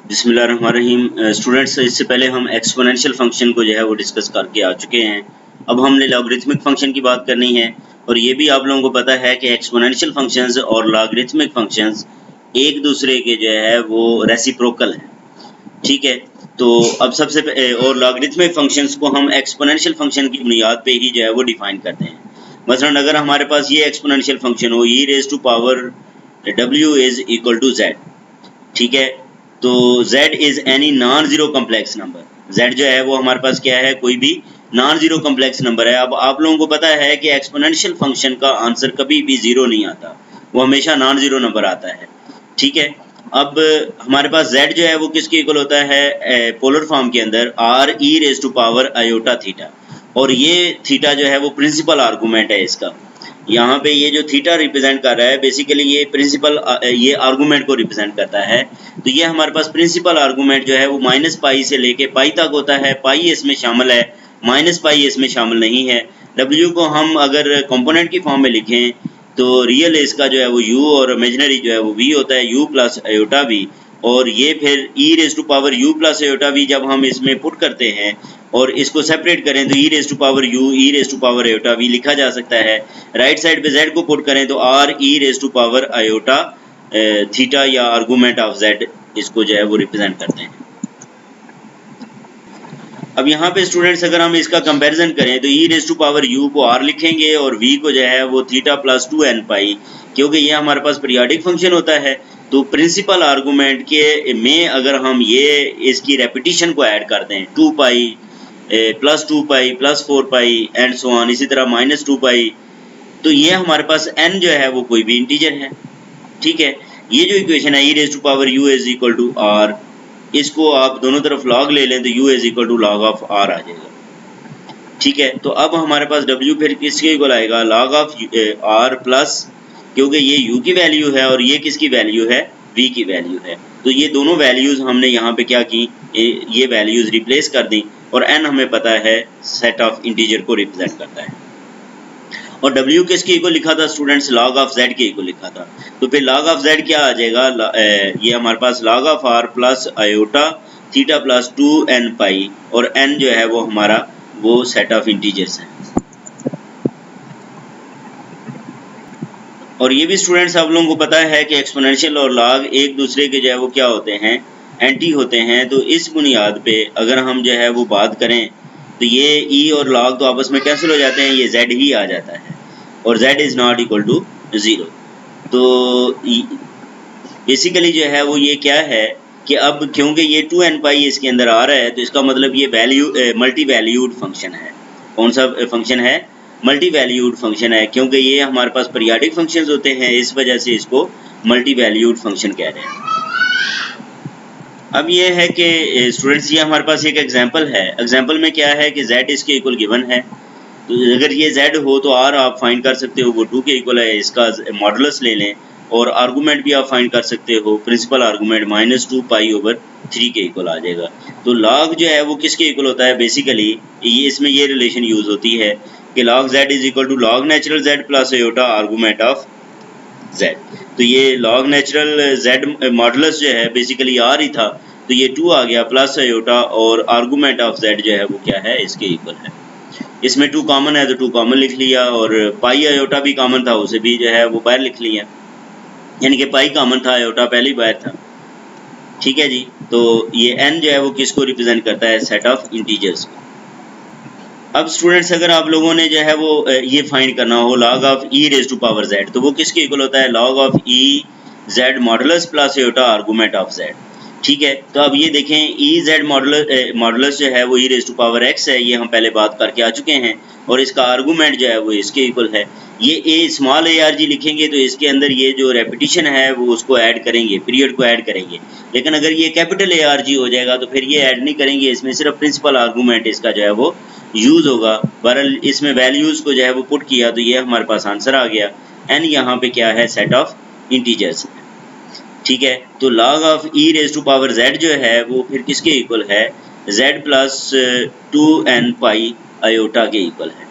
बिस्मिल्लाहिर्रहमानिर्रहीम। स्टूडेंट्स, इससे पहले हम एक्सपोनेंशियल फंक्शन को जो है वो डिस्कस करके आ चुके हैं। अब हमने लॉगरिथमिक फंक्शन की बात करनी है और ये भी आप लोगों को पता है कि एक्सपोनेंशियल फंक्शंस और लॉगरिथमिक फंक्शंस एक दूसरे के जो है वो रेसिप्रोकल हैं। ठीक है, तो अब और लॉगरिथमिक फंक्शंस को हम एक्सपोनेंशियल फंक्शन की बुनियाद पे ही जो है वो डिफाइन करते हैं। मसलन अगर हमारे पास ये एक्सपोनेंशियल फंक्शन हो e raise to power w is equal to z। ठीक है, तो z is any non zero complex number. z जो है वो हमारे पास क्या है, कोई भी नॉन जीरो कम्प्लेक्स नंबर है। अब आप लोगों को पता है कि एक्सपोनेंशियल फंक्शन का आंसर कभी भी जीरो नहीं आता, वो हमेशा नॉन जीरो नंबर आता है। ठीक है, अब हमारे पास z जो है वो किसके इक्वल होता है, पोलर फॉर्म के अंदर r e raise to power iota theta, और ये थीटा जो है वो प्रिंसिपल आर्गूमेंट है इसका। यहाँ पे ये जो थीटा रिप्रेजेंट कर रहा है बेसिकली ये प्रिंसिपल ये आर्गूमेंट को रिप्रेजेंट करता है। तो ये हमारे पास प्रिंसिपल आर्गूमेंट जो है वो माइनस पाई से लेके पाई तक होता है। पाई इसमें शामिल है, माइनस पाई इसमें शामिल नहीं है। w को हम अगर कंपोनेंट की फॉर्म में लिखें तो रियल इसका जो है वो u और इमेजिनरी जो है वो v होता है, u प्लस आयोटा v। और ये फिर e raise to power u plus iota v जब हम इसमें पुट करते हैं और इसको सेपरेट करें तो e raise to power u e raise to power iota v लिखा जा सकता है। राइट साइड पे z को पुट करें तो r e raise to power iota theta या आर्गूमेंट ऑफ z इसको जो है वो रिप्रेजेंट करते हैं। अब यहाँ पे स्टूडेंट्स अगर हम इसका कंपैरिजन करें तो e raise to power u को r लिखेंगे और v को जो है वो थीटा प्लस 2n पाई, क्योंकि ये हमारे पास पीरियोडिक फंक्शन होता है। तो प्रिंसिपल आर्गूमेंट के में अगर हम ये इसकी रेपिटेशन को ऐड कर दें 2 pi plus 2 pi plus 4 pi and so on, इसी तरह माइनस 2 पाई, तो ये हमारे पास n जो है वो कोई भी इंटीजर है। ठीक है, ये जो इक्वेशन है e raise to power u is equal to r, इसको आप दोनों तरफ लॉग ले लें तो u is equal to log of r आ जाएगा। ठीक है, तो अब हमारे पास w फिर किसके इक्वल आएगा, लॉग ऑफ r प्लस, क्योंकि ये u की वैल्यू है और ये किसकी वैल्यू है, v की वैल्यू है। तो ये दोनों वैल्यूज़ हमने यहाँ पे क्या की, ये वैल्यूज़ रिप्लेस कर दी और n हमें पता है सेट ऑफ इंटीजर को रिप्रेजेंट करता है। और w किसके इक्वल लिखा था स्टूडेंट्स, log ऑफ z के इक्वल लिखा था। तो फिर log ऑफ z क्या आ जाएगा, ये हमारे पास log of r plus iota theta plus 2n पाई, और n जो है वो हमारा वो सेट ऑफ इंटीजर्स है। और ये भी स्टूडेंट्स आप लोगों को पता है कि एक्सपोनेंशियल और log एक दूसरे के जो है वो क्या होते हैं, एंटी होते हैं। तो इस बुनियाद पे अगर हम जो है वो बात करें तो ये e और log तो आपस में कैंसिल हो जाते हैं, ये z ही आ जाता है और z is not equal to 0। तो बेसिकली जो है वो ये क्या है कि अब क्योंकि ये 2n पाई इसके अंदर आ रहा है तो इसका मतलब ये वैल्यू मल्टी वैल्यूड फंक्शन है। कौन सा फंक्शन है, मल्टी वैल्यूड फंक्शन है, क्योंकि ये हमारे पास पीरियोडिक फंक्शंस होते हैं, इस वजह से इसको मल्टी वैल्यूड फंक्शन कह रहे हैं। अब ये है कि स्टूडेंट्स ये हमारे पास एक एग्जांपल है। एग्जांपल में क्या है कि z इसके इक्वल गिवन है, तो अगर ये z हो तो r आप फाइंड कर सकते हो, वो 2 के इक्वल है, इसका मॉडुलस ले लें और आर्गूमेंट भी आप फाइंड कर सकते हो, principal argument minus 2 pi over 3 के इक्वल आ जाएगा। तो log जो है वो किसके इक्वल होता है, बेसिकली ये इसमें ये रिलेशन यूज़ होती है कि log z is equal to log natural z plus iota argument of z। तो ये log नेचुरल z मॉडुलस जो है बेसिकली r ही था, तो ये 2 आ गया प्लस आयोटा और आर्गूमेंट ऑफ z जो है वो क्या है, इसके इक्वल है। इसमें 2 कॉमन है तो 2 कॉमन लिख लिया, और पाई आयोटा भी कॉमन था, उसे भी जो है वो बाहर लिख लिया, यानी कि पाई कॉमन था, आयोटा पहले ही बाहर था। ठीक है जी, तो ये n जो है वो किसको रिप्रेजेंट करता है, सेट ऑफ इंटीजर्स को। अब स्टूडेंट्स अगर आप लोगों ने जो है वो ये फाइंड करना हो log of e raise to power z, तो वो किसके इक्वल होता है, log of e z modulus plus iota argument of z। ठीक है, तो अब ये देखें e z मॉडुलस जो है वो e raise to power x है, ये हम पहले बात करके आ चुके हैं, और इसका आर्गूमेंट जो है वो इसके इक्वल है। ये a स्मॉल arg लिखेंगे तो इसके अंदर ये जो रेपिटेशन है वो उसको ऐड करेंगे, पीरियड को ऐड करेंगे। लेकिन अगर ये कैपिटल arg हो जाएगा तो फिर ये ऐड नहीं करेंगे, इसमें सिर्फ प्रिंसिपल आर्गूमेंट इसका जो है वो यूज़ होगा। बहरहाल इसमें वैल्यूज़ को जो है वो पुट किया तो ये हमारे पास आंसर आ गया। n यहाँ पे क्या है, सेट ऑफ इंटीजर्स है। ठीक है, तो log of e raise to power z जो है वो फिर किसके इक्वल है, z plus 2n pi iota के इक्वल है।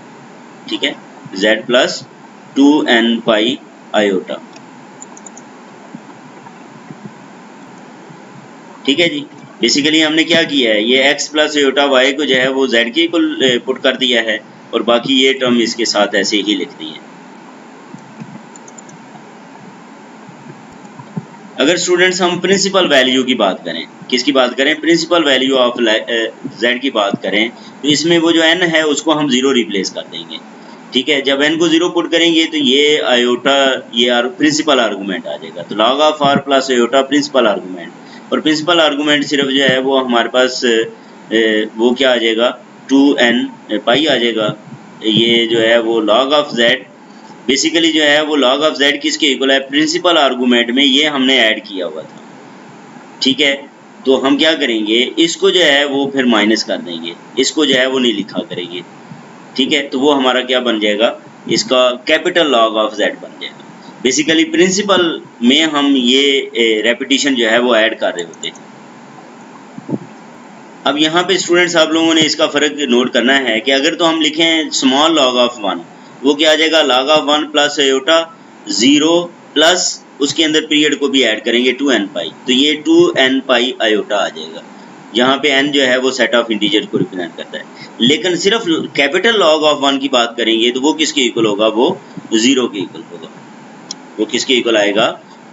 ठीक है, z plus 2n pi iota. ठीक है जी। बेसिकली हमने क्या किया है, ये x प्लस आयोटा y को जो है वो z के इक्वल पुट कर दिया है और बाकी ये टर्म इसके साथ ऐसे ही लिख दी है। अगर स्टूडेंट्स हम प्रिंसिपल वैल्यू की बात करें, किसकी बात करें, प्रिंसिपल वैल्यू ऑफ z की बात करें, तो इसमें वो जो n है उसको हम 0 रिप्लेस कर देंगे। ठीक है, जब n को 0 पुट करेंगे तो ये आयोटा ये प्रिंसिपल आर्गूमेंट आ जाएगा। तो log of r plus iota principal argument, और प्रिंसिपल आर्गूमेंट सिर्फ जो है वो हमारे पास वो क्या आ जाएगा, 2n पाई आ जाएगा। ये जो है वो log ऑफ z बेसिकली जो है वो log ऑफ z किसके इक्वल है, प्रिंसिपल आर्गूमेंट में ये हमने ऐड किया हुआ था। ठीक है, तो हम क्या करेंगे, इसको जो है वो फिर माइनस कर देंगे, इसको जो है वो नहीं लिखा करेंगे। ठीक है, तो वो हमारा क्या बन जाएगा, इसका कैपिटल log ऑफ z बन जाएगा। बेसिकली प्रिंसिपल में हम ये रेपिटेशन जो है वो ऐड कर रहे होते हैं। अब यहाँ पे स्टूडेंट्स आप लोगों ने इसका फ़र्क नोट करना है कि अगर तो हम लिखें स्मॉल log ऑफ 1, वो क्या आ जाएगा, log of 1 plus iota 0 plus उसके अंदर पीरियड को भी ऐड करेंगे 2n पाई, तो ये 2n पाई आयोटा आ जाएगा। यहाँ पे n जो है वो सेट ऑफ इंटीजर को रिप्रेजेंट करता है। लेकिन सिर्फ कैपिटल log ऑफ 1 की बात करेंगे तो वो किसके इक्वल होगा, वो 0 के इक्वल होगा। वो किसके इक्वल आएगा,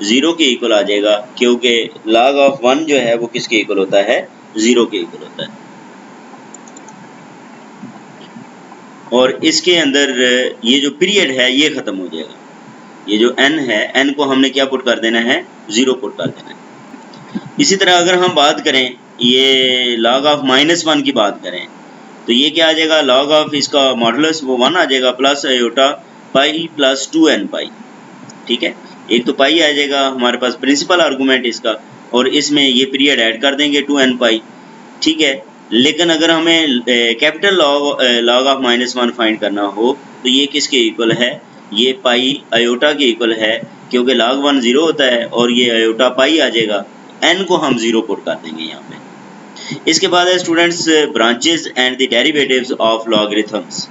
0 के इक्वल आ जाएगा, क्योंकि log ऑफ 1 जो है वो किसके इक्वल होता है, 0 के इक्वल होता है। और इसके अंदर ये जो पीरियड है ये ख़त्म हो जाएगा। ये जो n है, n को हमने क्या पुट कर देना है, 0 पुट कर देना है। इसी तरह अगर हम बात करें ये log ऑफ -1 की बात करें तो ये क्या आ जाएगा, log ऑफ इसका मॉडुलस वो 1 आ जाएगा plus iota pi plus 2n पाई। ठीक है, एक तो पाई आ जाएगा हमारे पास प्रिंसिपल आर्गूमेंट इसका, और इसमें ये पीरियड ऐड कर देंगे 2n पाई। ठीक है, लेकिन अगर हमें कैपिटल log ऑफ -1 फाइंड करना हो तो ये किसके इक्वल है, ये पाई आयोटा के इक्वल है, क्योंकि log 1 0 होता है और ये आयोटा पाई आ जाएगा, n को हम 0 पुट कर देंगे यहाँ पे। इसके बाद है students branches and the derivatives of logarithms.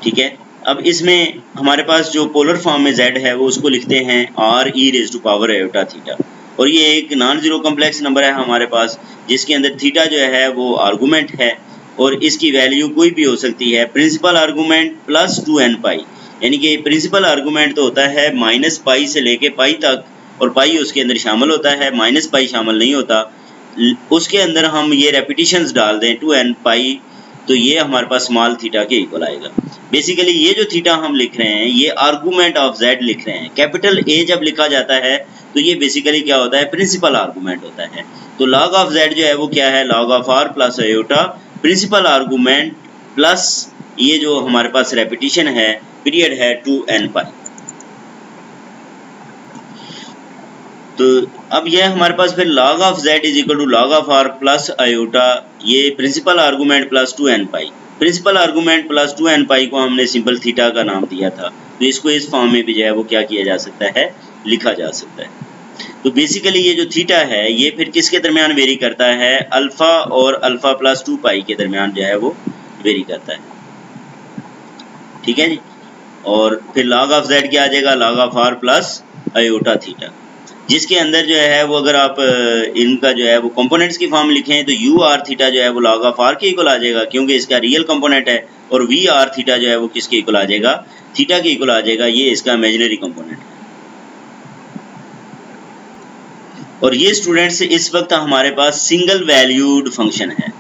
ठीक है, अब इसमें हमारे पास जो पोलर फॉर्म में z है वो उसको लिखते हैं r e raise to power iota theta, और ये एक नॉन जीरो कम्प्लेक्स नंबर है हमारे पास जिसके अंदर थीटा जो है वो आर्गूमेंट है और इसकी वैल्यू कोई भी हो सकती है, प्रिंसिपल आर्गूमेंट प्लस 2n पाई, यानी कि प्रिंसिपल आर्गूमेंट तो होता है माइनस पाई से लेके पाई तक, और पाई उसके अंदर शामिल होता है, माइनस पाई शामिल नहीं होता। उसके अंदर हम ये रेपिटेशंस डाल दें 2n पाई, तो ये हमारे पास स्मॉल थीटा के इक्वल आएगा। बेसिकली ये जो थीटा हम लिख रहे हैं ये आर्गूमेंट ऑफ z लिख रहे हैं। कैपिटल A जब लिखा जाता है तो ये बेसिकली क्या होता है, प्रिंसिपल आर्गूमेंट होता है। तो log ऑफ z जो है वो क्या है, log of r plus iota principal argument plus ये जो हमारे पास रेपिटेशन है पीरियड है 2n पाई। तो अब यह हमारे पास फिर log of z is equal to log of r plus iota, ये principal argument plus 2n pi. Principal argument plus 2n pi को हमने सिंपल थीटा का नाम दिया था, तो इसको इस फॉर्म में भी जो है वो क्या किया जा सकता है, लिखा जा सकता है। तो बेसिकली ये जो थीटा है ये फिर किसके दरमियान वेरी करता है, अल्फ़ा और अल्फ़ा प्लस 2 पाई के दरमियान जो है वो वेरी करता है। ठीक है जी, और फिर log ऑफ z क्या आ जाएगा, log of r plus iota theta, जिसके अंदर जो है वो अगर आप इनका जो है वो कंपोनेंट्स की फॉर्म लिखें तो u r थीटा जो है वो log ऑफ r के इक्वल आ जाएगा, क्योंकि इसका रियल कंपोनेंट है, और v r थीटा जो है वो किसके इक्वल आ जाएगा, थीटा के इक्वल आ जाएगा, ये इसका इमेजिनरी कंपोनेंट है। और ये स्टूडेंट्स इस वक्त हमारे पास सिंगल वैल्यूड फंक्शन है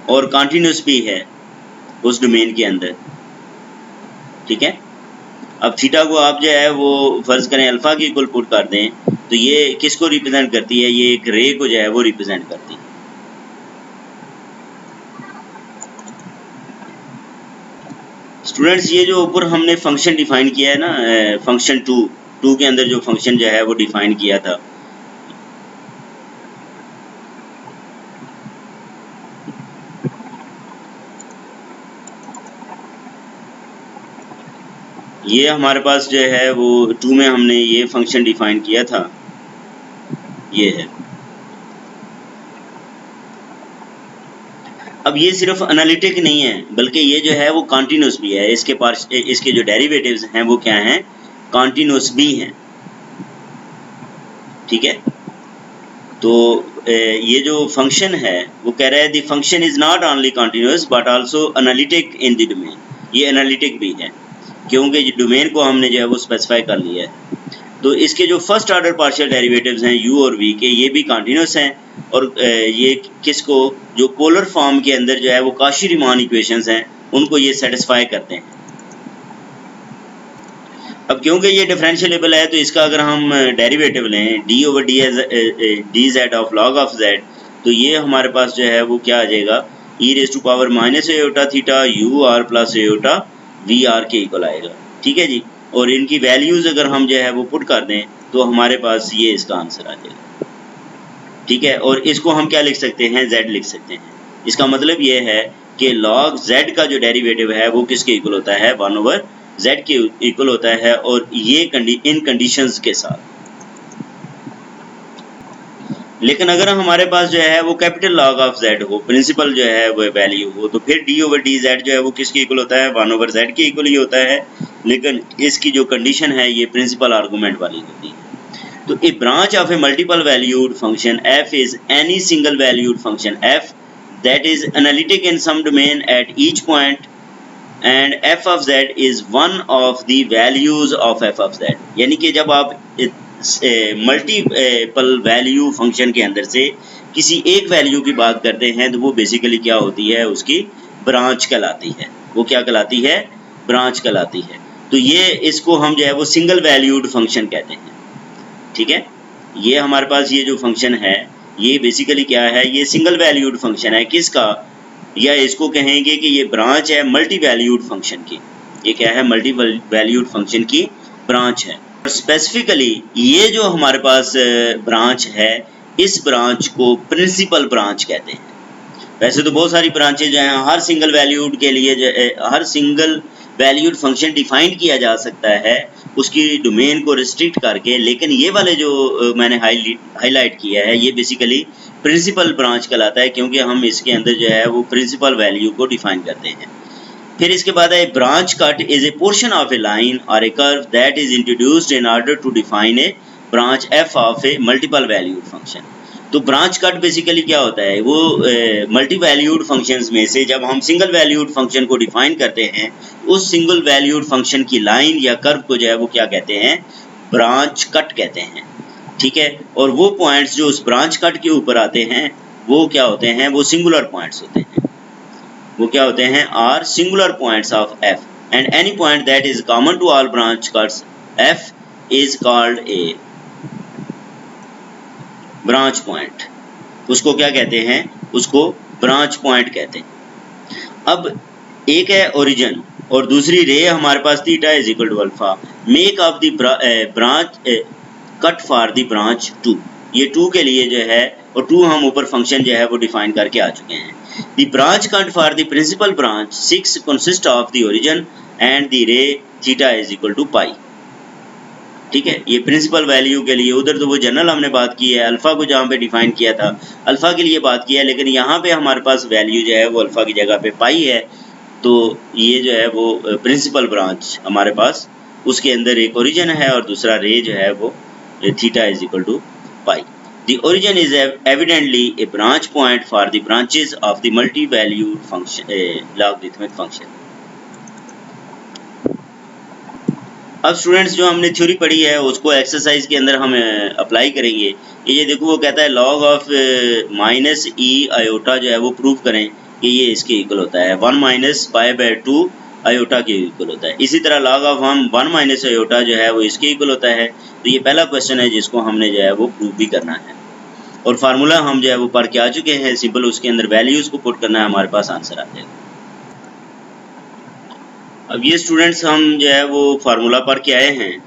और कॉन्टिन्यूस भी है उस डोमेन के अंदर। ठीक है, अब थीटा को आप जो है वो फर्ज करें अल्फ़ा के इक्वल पुट कर दें तो ये किसको रिप्रेजेंट करती है, ये एक रे को जो है वो रिप्रेजेंट करती है। स्टूडेंट्स ये जो ऊपर हमने फंक्शन डिफाइन किया है ना, फंक्शन टू के अंदर जो फंक्शन जो है वो डिफाइन किया था, ये हमारे पास जो है वो 2 में हमने ये फंक्शन डिफाइन किया था, ये है। अब ये सिर्फ एनालिटिक नहीं है बल्कि ये जो है वो कॉन्टिन्यूस भी है, इसके जो डेरिवेटिव्स हैं वो क्या हैं, कॉन्टिन्यूस भी हैं। ठीक है, तो ये जो फंक्शन है वो कह रहा है the function is not only continuous but also analytic in the domain. ये एनालिटिक भी है क्योंकि डोमेन को हमने जो है वो स्पेसिफाई कर लिया है। तो इसके जो फर्स्ट ऑर्डर पार्शियल डेरिवेटिव्स हैं u और v के, ये भी कंटिन्यूस हैं और ये किसको, जो पोलर फॉर्म के अंदर जो है वो काशी-रीमान इक्वेशंस हैं उनको ये सेटिस्फाई करते हैं। अब क्योंकि ये डिफरेंशिएबल है तो इसका अगर हम डेरिवेटिव लें d over d z of log of z, तो ये हमारे पास जो है वो क्या आ जाएगा, e raise to power minus iota theta u r plus iota v r के इक्वल आएगा। ठीक है जी, और इनकी वैल्यूज़ अगर हम जो है वो पुट कर दें तो हमारे पास ये इसका आंसर आ जाएगा। ठीक है, और इसको हम क्या लिख सकते हैं, z लिख सकते हैं। इसका मतलब ये है कि log z का जो डेरिवेटिव है वो किसके इक्वल होता है, 1 ओवर z के इक्वल होता है, और ये इन कंडीशंस के साथ। लेकिन अगर हमारे पास जो है वो कैपिटल लॉग ऑफ z हो, प्रिंसिपल जो है वो वैल्यू हो, तो फिर d ओवर डी जेड जो है वो किसके इक्वल होता है, 1 ओवर z के इक्वल ही होता है। लेकिन इसकी जो कंडीशन है ये प्रिंसिपल आर्गूमेंट वाली होती है। तो a branch of a multiple valued function f is any single valued function f that is analytic in some domain at each point and f of z is one of the values of f of z। यानी कि जब आप multiple value function के अंदर से किसी एक value की बात करते हैं तो वो बेसिकली क्या होती है, उसकी ब्रांच कहलाती है। वो क्या कहलाती है, ब्रांच कहलाती है। तो ये इसको हम जो है वो सिंगल वैल्यूड फंक्शन कहते हैं। ठीक है, ये हमारे पास ये जो फंक्शन है ये बेसिकली क्या है, ये सिंगल वैल्यूड फंक्शन है किसका, या इसको कहेंगे कि ये ब्रांच है मल्टी वैल्यूड फंक्शन की। ये क्या है, मल्टी वैल्यूड फंक्शन की ब्रांच है। और स्पेसिफिकली ये जो हमारे पास ब्रांच है, इस ब्रांच को प्रिंसिपल ब्रांच कहते हैं। वैसे तो बहुत सारी ब्रांचेज जो हैं, हर सिंगल वैल्यूड के लिए हर सिंगल वैल्यूड फंक्शन डिफाइन किया जा सकता है उसकी डोमेन को रिस्ट्रिक्ट करके, लेकिन ये वाले जो मैंने हाईलाइट किया है ये बेसिकली प्रिंसिपल ब्रांच कहलाता है, क्योंकि हम इसके अंदर जो है वो प्रिंसिपल वैल्यू को डिफाइन करते हैं। फिर इसके बाद है branch cut is a portion of a line और a curve that is introduced in order to define a branch F of a multiple valued function. तो ब्रांच कट बेसिकली क्या होता है, वो मल्टी वैल्यूड फंक्शंस में से जब हम सिंगल वैल्यूड फंक्शन को डिफाइन करते हैं, उस सिंगल वैल्यूड फंक्शन की लाइन या कर्व को जो है वो क्या कहते हैं, ब्रांच कट कहते हैं। ठीक है, और वो पॉइंट्स जो उस ब्रांच कट के ऊपर आते हैं वो क्या होते हैं, वो सिंगुलर पॉइंट्स होते हैं। वो क्या होते हैं, are singular points of f and any point that is common to all branch cuts f is called a branch point. उसको क्या कहते हैं, उसको ब्रांच पॉइंट कहते हैं। अब एक है ओरिजिन और दूसरी रे हमारे पास theta is equal to alpha. Make of the branch cut for the branch 2। ये 2 के लिए जो है, और 2 हम ऊपर फंक्शन जो है वो डिफाइन करके आ चुके हैं। The branch cut for the principal branch 6 consist of the origin and the ray theta is equal to pi. ठीक है, ये प्रिंसिपल वैल्यू के लिए, उधर तो वो जनरल हमने बात की है, अल्फ़ा को जहाँ पे डिफाइन किया था अल्फ़ा के लिए बात की है, लेकिन यहाँ पे हमारे पास वैल्यू जो है वो अल्फ़ा की जगह पे पाई है। तो ये जो है वो प्रिंसिपल ब्रांच हमारे पास, उसके अंदर एक ओरिजिन है और दूसरा रे जो है वो theta is equal to pi. The origin is evidently a branch point for the branches of the multi valued function logarithmic function. अब स्टूडेंट्स जो हमने थ्योरी पढ़ी है उसको एक्सरसाइज के अंदर हम अप्लाई करेंगे। ये देखो वो कहता है log of minus E iota जो है वो प्रूव करें कि ये इसके इक्वल होता है 1 माइनस पाई बाई 2 आयोटा के इक्वल होता है। इसी तरह लॉग ऑफ 1 माइनस आयोटा जो है वो इसके इक्वल होता है। तो ये पहला क्वेश्चन है जिसको हमने जो है वो प्रूव भी करना है, और फार्मूला हम जो है वो पढ़ के आ चुके हैं, सिंपल उसके अंदर वैल्यूज़ को पुट करना है, हमारे पास आंसर आ जाएगा। अब ये स्टूडेंट्स हम जो है वो फार्मूला पढ़ के आए हैं,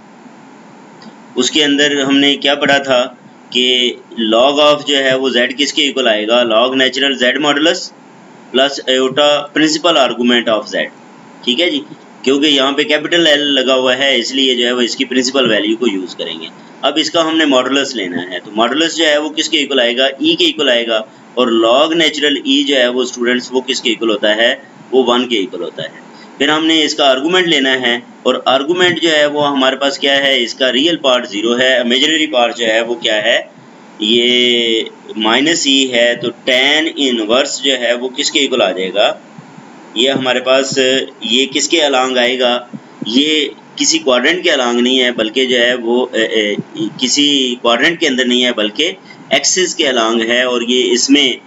उसके अंदर हमने क्या पढ़ा था कि लॉग ऑफ जो है वो z किसके इक्वल आएगा, log natural z modulus plus iota principal argument of z। ठीक है जी, क्योंकि यहाँ पे कैपिटल L लगा हुआ है इसलिए जो है वो इसकी प्रिंसिपल वैल्यू को यूज़ करेंगे। अब इसका हमने मॉडुलस लेना है, तो मॉडुलस जो है वो किसके इक्वल आएगा, e के इक्वल आएगा, और लॉग नेचुरल e जो है वो स्टूडेंट्स वो किसके इक्वल होता है, वो 1 के इक्वल होता है। फिर हमने इसका आर्गूमेंट लेना है, और आर्गूमेंट जो है वो हमारे पास क्या है, इसका रियल पार्ट 0 है, इमेजिनरी पार्ट जो है वो क्या है, ये माइनस ई है तो tan इनवर्स जो है वो किसके इक्वल आ जाएगा, ये हमारे पास ये किसके अलांग आएगा, ये किसी क्वाड्रेंट के अलांग नहीं है बल्कि जो है वो किसी क्वाड्रेंट के अंदर नहीं है बल्कि एक्सिस के अलांग है, और ये इसमें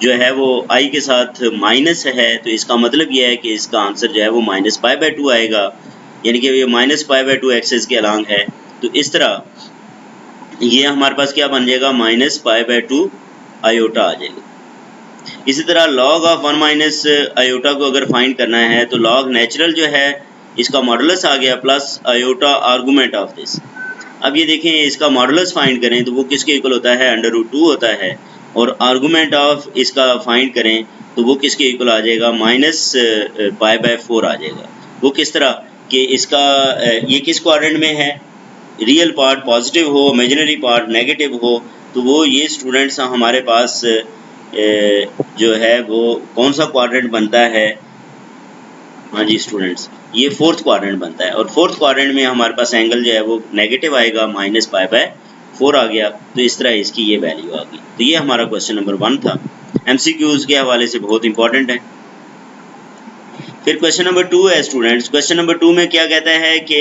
जो है वो आई के साथ माइनस है, तो इसका मतलब ये है कि इसका आंसर जो है वो -π/2 आएगा, यानी कि ये -π/2 एक्सिस के अलांग है। तो इस तरह ये हमारे पास क्या बन जाएगा, -π/2 आयोटा आ जाएगा। इसी तरह log ऑफ 1 माइनस आयोटा को अगर फाइंड करना है तो log नेचुरल जो है इसका मॉडुलस आ गया plus iota argument of this. अब ये देखें इसका मॉडुलस फाइंड करें तो वो किसके इक्वल होता है, √2 होता है, और आर्गूमेंट ऑफ इसका फाइंड करें तो वो किसके इक्वल आ जाएगा, -π/4 आ जाएगा। वो किस तरह कि इसका ये किस क्वाड्रेंट में है, रियल पार्ट पॉजिटिव हो, इमेजिनरी पार्ट नेगेटिव हो, तो वो ये स्टूडेंट्स हमारे पास जो है वो कौन सा क्वाड्रेंट बनता है, हाँ जी स्टूडेंट्स, ये फोर्थ क्वाड्रेंट बनता है, और फोर्थ क्वाड्रेंट में हमारे पास एंगल जो है वो नेगेटिव आएगा, -π/4 आ गया, तो इस तरह इसकी ये वैल्यू आ गई। तो ये हमारा क्वेश्चन नंबर 1 था, MCQs के हवाले से बहुत इंपॉर्टेंट है। फिर क्वेश्चन नंबर 2 है स्टूडेंट्स, क्वेश्चन नंबर 2 में क्या कहता है कि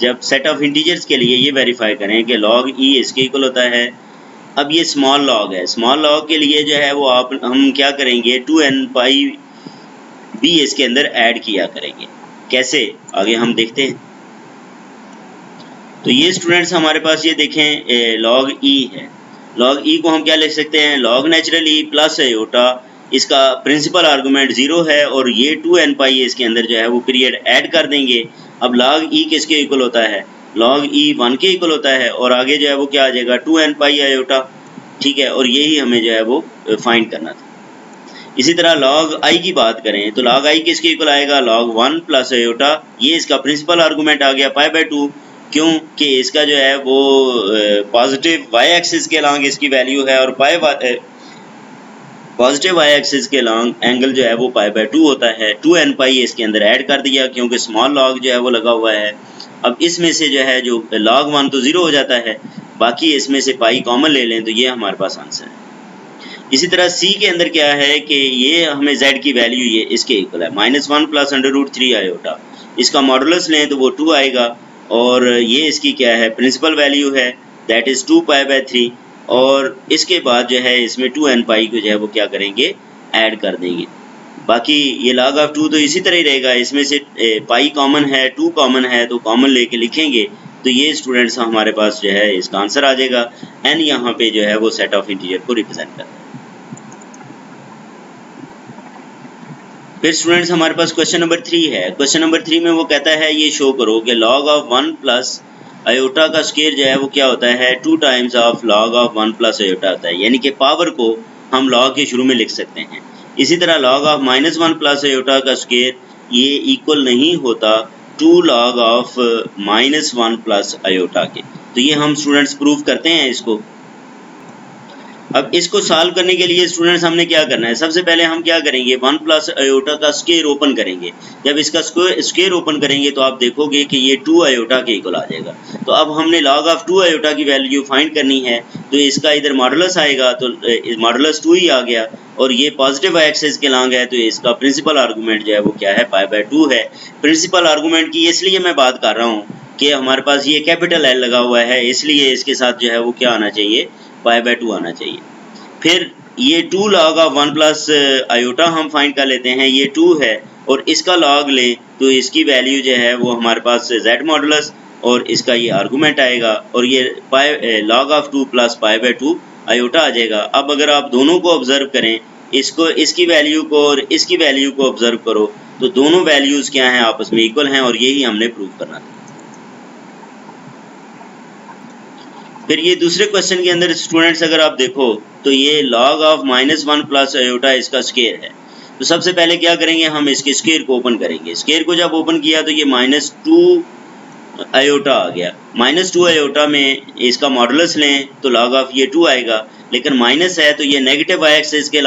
जब सेट ऑफ इंटीजर्स के लिए ये वेरीफाई करें कि log e इसके इक्वल होता है। अब ये स्मॉल लॉग है, स्मॉल लॉग के लिए जो है वो हम क्या करेंगे, 2n भी इसके अंदर ऐड किया करेंगे। कैसे, आगे हम देखते हैं। तो ये स्टूडेंट्स हमारे पास ये देखें log e है, log e को हम क्या लिख सकते हैं, log natural e plus iota, इसका प्रिंसिपल आर्गूमेंट 0 है, और ये 2n इसके अंदर जो है वो पीरियड ऐड कर देंगे। अब log e किसके इक्वल होता है, log e 1 के इक्वल होता है, और आगे जो है वो क्या आ जाएगा, 2n आयोटा, ठीक है, और यही हमें जो है वो फाइंड करना था। इसी तरह log i की बात करें तो log i किसके इक्वल आएगा, log 1 प्लस आयोटा, ये इसका प्रिंसिपल आर्गूमेंट आ गया π/2, क्योंकि इसका जो है वो पॉजिटिव y एक्सिस के अलोंग इसकी वैल्यू है, और पॉजिटिव y एक्सिस के अलोंग एंगल जो है वो π/2 होता है। 2n इसके अंदर ऐड कर दिया क्योंकि स्मॉल लॉग जो है वो लगा हुआ है। अब इसमें से जो है जो log 1 तो 0 हो जाता है, बाकी इसमें से पाई कॉमन ले लें तो ये हमारे पास आंसर है। इसी तरह C के अंदर क्या है कि ये हमें Z की वैल्यू ये इसके इक्वल है, -1 प्लस √3 आयोटा, इसका मॉडुलस लें तो वो 2 आएगा, और ये इसकी क्या है, प्रिंसिपल वैल्यू है, दैट इज़ 2π/3, और इसके बाद जो है इसमें 2n को जो है वो क्या करेंगे, ऐड कर देंगे। बाकी ये log ऑफ 2 तो इसी तरह ही रहेगा, इसमें से पाई कॉमन है, 2 कॉमन है, तो कॉमन लेके लिखेंगे तो ये स्टूडेंट्स हमारे पास जो है इसका आंसर आ जाएगा। n यहाँ पे जो है वो सेट ऑफ इंटीजर को रिप्रेजेंट करता है। फिर स्टूडेंट्स हमारे पास क्वेश्चन नंबर 3 है, क्वेश्चन नंबर 3 में वो कहता है ये शो करो कि log ऑफ 1 प्लस आयोटा का स्क्वायर जो है वो क्या होता है, 2 times of log of 1 plus iota होता है, यानी कि पावर को हम log के शुरू में लिख सकते हैं। इसी तरह log ऑफ -1 प्लस आयोटा का स्क्वायर ये इक्वल नहीं होता 2 log ऑफ -1 प्लस आयोटा के। तो ये हम स्टूडेंट्स प्रूव करते हैं इसको। अब इसको सॉल्व करने के लिए स्टूडेंट्स हमने क्या करना है, सबसे पहले हम क्या करेंगे, 1 प्लस आयोटा का स्क्वायर ओपन करेंगे। जब इसका स्क्वायर ओपन करेंगे तो आप देखोगे कि ये 2 आयोटा के इक्वल आ जाएगा। तो अब हमने log ऑफ 2 आयोटा की वैल्यू फाइंड करनी है, तो इसका इधर मॉडुलस आएगा, तो मॉडुलस 2 ही आ गया, और ये पॉजिटिव एक्सिस के लॉन्ग है, तो इसका प्रिंसिपल आर्गूमेंट जो है वो क्या है, π/2 है। प्रिंसिपल आर्गूमेंट की इसलिए मैं बात कर रहा हूँ कि हमारे पास ये कैपिटल L लगा हुआ है, इसलिए इसके साथ जो है वो क्या आना चाहिए, π/2 आना चाहिए। फिर ये 2 log ऑफ 1 प्लस आयोटा हम फाइंड कर लेते हैं, ये 2 है, और इसका log लें तो इसकी वैल्यू जो है वो हमारे पास z मॉडुलस, और इसका ये आर्गूमेंट आएगा, और ये log ऑफ 2 प्लस π/2 आयोटा आ जाएगा। अब अगर आप दोनों को ऑब्जर्व करें, इसको इसकी वैल्यू को और इसकी वैल्यू को ऑब्जर्व करो, तो दोनों वैल्यूज़ क्या हैं, आपस में इक्वल हैं, और यही हमने प्रूव करना था। फिर ये दूसरे क्वेश्चन के अंदर स्टूडेंट्स अगर आप देखो तो ये log ऑफ -1 प्लस आयोटा इसका स्क्वायर है। तो सबसे पहले क्या करेंगे, हम इसके स्क्वायर को ओपन करेंगे। स्क्वायर को जब ओपन किया तो ये -2 आयोटा आ गया। -2 आयोटा में इसका मॉडुलस लें तो log ऑफ ये 2 आएगा, लेकिन माइनस है तो ये नेगेटिव y एक्सिस के